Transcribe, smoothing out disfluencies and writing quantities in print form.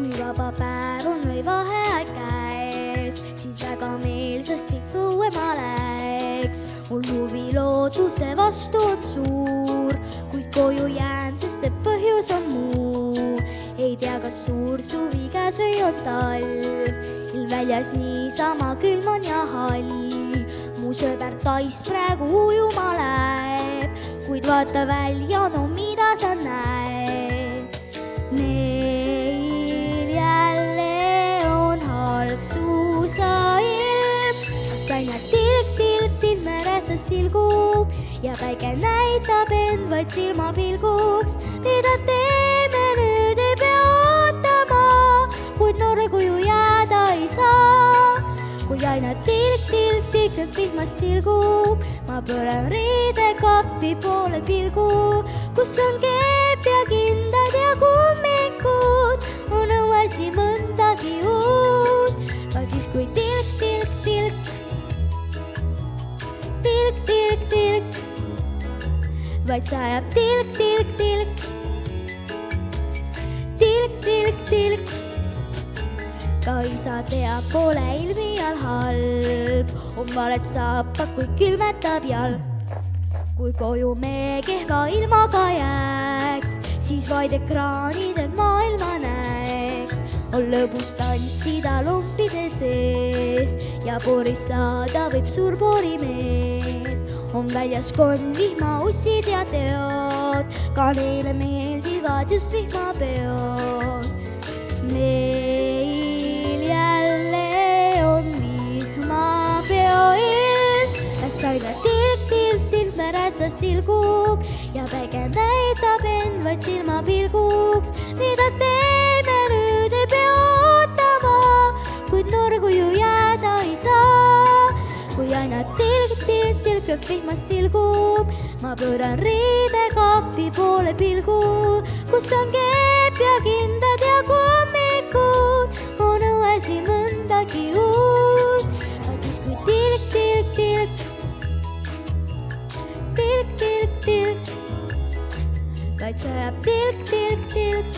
kui vaba päev on või vaheaeg käes, siis väga meelsasti õue ma läks. Mul huvi looduse vastu on suur, kuid koju jään, sest et põhjus on muu. Ei tea, kas suur suvi käes või on talv, ilm väljas niisama külm on ja hall. Mu sõber Tais praegu ujuma läheb, kuid vaata välja, no mida sa näed. Meil jälle on halb suusailm, aina tilk meresse silgub ja päike näitab end vaid silmapilguks. Mida teeme nüüd, ei pea ootama, kuid noore kuju jääda ei saa. Kui aina tilk vihmast silgub, ma pööran riidekappi poole pilgu, kus on keep ja kindad ja kummikud. On õues nii mõndagi uut, ka siis kui tilk, vaid sajab tilk. Ka isa teab, pole ilmi all halb, on valet saapa, kui külmetab jalg. Kui koju me kehva ilmaga jääks, siis vaid ekraanidel maailma näeks. On lõbus tantsida lompide sees ja pooris saada võib suur poorimees. On väljas konn, vihmaussid ja teod, ka neile meeldivad just vihmapeod. Meil jälle on vihmapeo ilm, las aina tilk meresse silgub ja päike näitab end vaid silmapilguks. Mida teeme nüüd, ei pea ootama, kuid noor kuju jääda ei saa. Kui aina tilk vihmast silgub, ma pööran riidekappi poole pilgu, kus on keep ja kindad ja kummikud. On õues nii mõndagi uut, aga siis kui tilk, vaid sajab tilk.